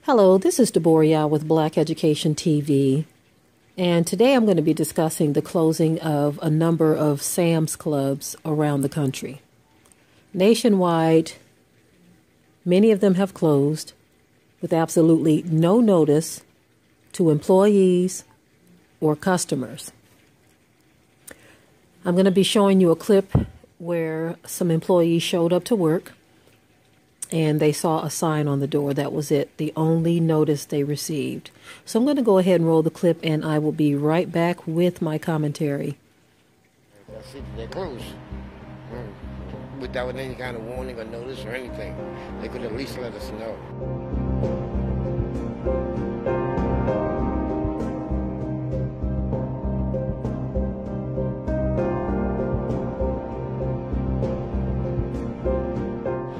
Hello, this is Deborah Yao with Black Education TV, and today I'm going to be discussing the closing of a number of Sam's Clubs around the country. Nationwide, many of them have closed with absolutely no notice to employees or customers. I'm going to be showing you a clip where some employees showed up to work and they saw a sign on the door. That was it, the only notice they received. So I'm going to go ahead and roll the clip, and I will be right back with my commentary. That's it, they're closed. Without any kind of warning or notice or anything. They could at least let us know.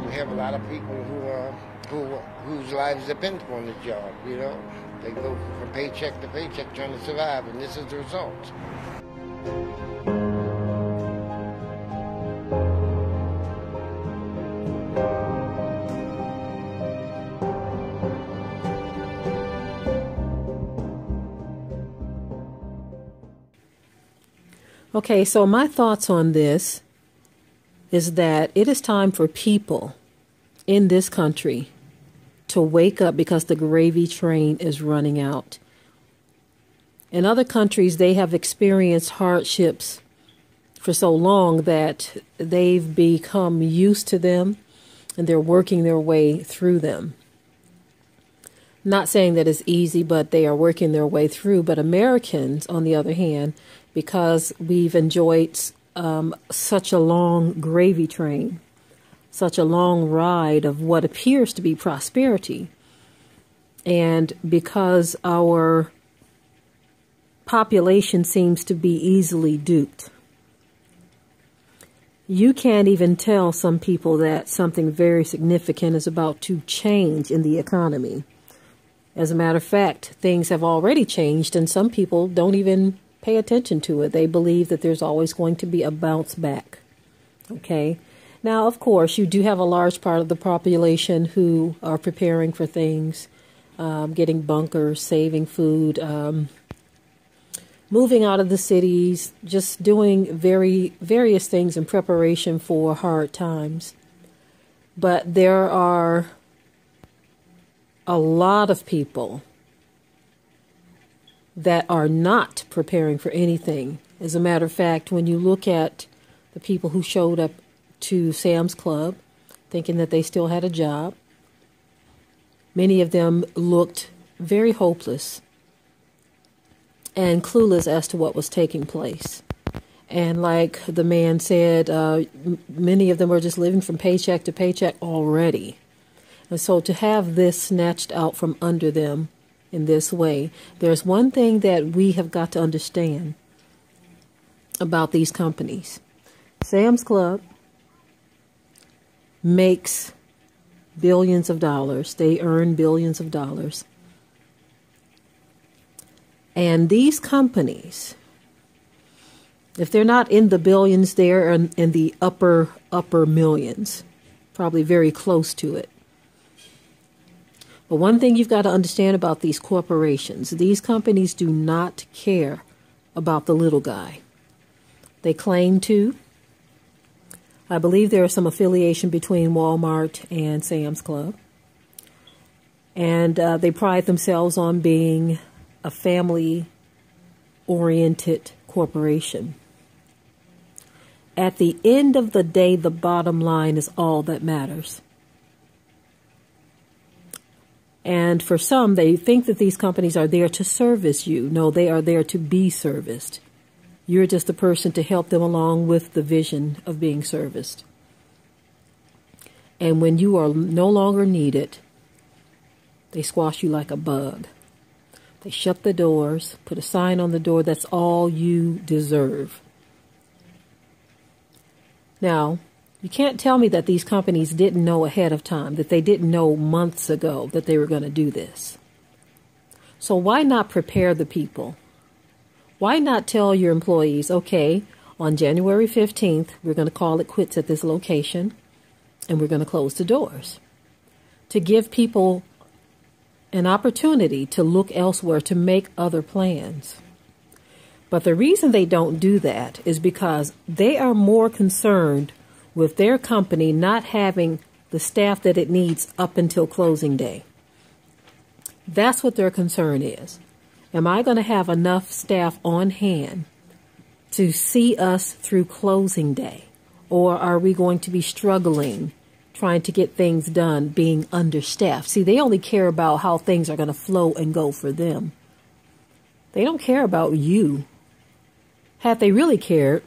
We have a lot of people whose lives depend upon the job, you know. They go from paycheck to paycheck trying to survive, and this is the result. Okay, so my thoughts on this is that it is time for people in this country to wake up because the gravy train is running out. In other countries, they have experienced hardships for so long that they've become used to them and they're working their way through them. Not saying that it's easy, but they are working their way through. But Americans, on the other hand, because we've enjoyed such a long gravy train, such a long ride of what appears to be prosperity, and because our population seems to be easily duped, you can't even tell some people that something very significant is about to change in the economy. As a matter of fact, things have already changed, and some people don't even pay attention to it. They believe that there's always going to be a bounce back. Okay? Now, of course, you do have a large part of the population who are preparing for things, getting bunkers, saving food, moving out of the cities, just doing various things in preparation for hard times. But there are a lot of people that are not preparing for anything. As a matter of fact, when you look at the people who showed up to Sam's Club thinking that they still had a job, many of them looked very hopeless and clueless as to what was taking place. And like the man said, many of them were just living from paycheck to paycheck already. And so to have this snatched out from under them in this way, there's one thing that we have got to understand about these companies. Sam's Club makes billions of dollars. They earn billions of dollars. And these companies, if they're not in the billions, they're in the upper millions, probably very close to it. But one thing you've got to understand about these corporations, these companies do not care about the little guy. They claim to. I believe there is some affiliation between Walmart and Sam's Club. And they pride themselves on being a family-oriented corporation. At the end of the day, the bottom line is all that matters. And for some, they think that these companies are there to service you. No, they are there to be serviced. You're just the person to help them along with the vision of being serviced. And when you are no longer needed, they squash you like a bug. They shut the doors, put a sign on the door, that's all you deserve. Now, you can't tell me that these companies didn't know ahead of time, that they didn't know months ago that they were going to do this. So why not prepare the people? Why not tell your employees, okay, on January 15th, we're going to call it quits at this location, and we're going to close the doors. To give people an opportunity to look elsewhere, to make other plans. But the reason they don't do that is because they are more concerned with their company not having the staff that it needs up until closing day. That's what their concern is. Am I going to have enough staff on hand to see us through closing day? Or are we going to be struggling, trying to get things done, being understaffed? See, they only care about how things are going to flow and go for them. They don't care about you. Had they really cared,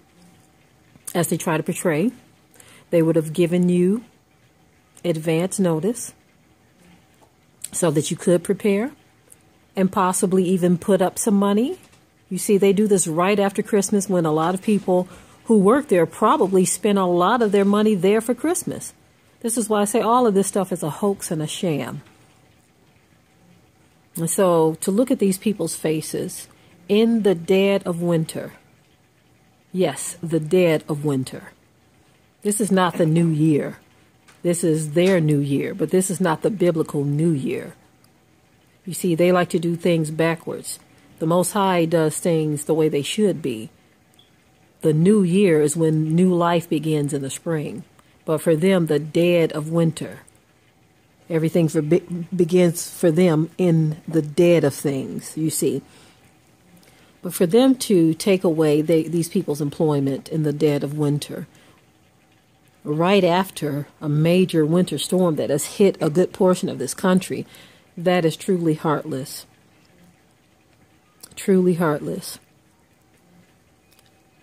as they try to portray, they would have given you advance notice so that you could prepare and possibly even put up some money. You see, they do this right after Christmas when a lot of people who work there probably spend a lot of their money there for Christmas. This is why I say all of this stuff is a hoax and a sham. And so to look at these people's faces in the dead of winter, yes, the dead of winter. This is not the new year. This is their new year, but this is not the biblical new year. You see, they like to do things backwards. The Most High does things the way they should be. The new year is when new life begins in the spring. But for them, the dead of winter, everything begins for them in the dead of things, you see. But for them to take away these people's employment in the dead of winter, right after a major winter storm that has hit a good portion of this country, that is truly heartless. Truly heartless.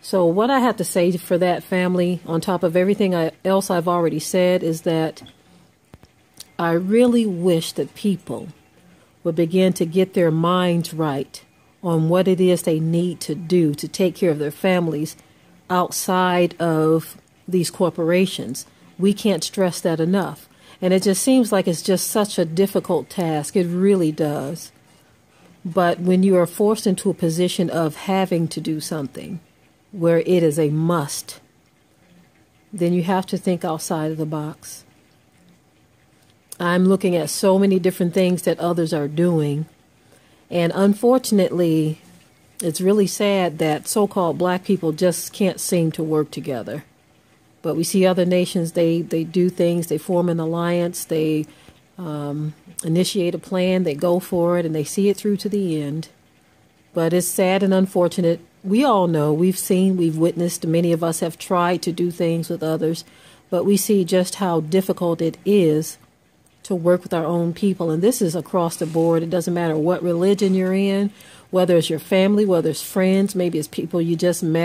So what I have to say for that family, on top of everything else I've already said, is that I really wish that people would begin to get their minds right on what it is they need to do to take care of their families outside of these corporations. We can't stress that enough. And it just seems like it's just such a difficult task. It really does. But when you are forced into a position of having to do something where it is a must, then you have to think outside of the box. I'm looking at so many different things that others are doing. And unfortunately, it's really sad that so-called black people just can't seem to work together. But we see other nations, they do things, they form an alliance, they initiate a plan, they go for it, and they see it through to the end. But it's sad and unfortunate. We all know, we've seen, we've witnessed, many of us have tried to do things with others, but we see just how difficult it is to work with our own people. And this is across the board. It doesn't matter what religion you're in, whether it's your family, whether it's friends, maybe it's people you just met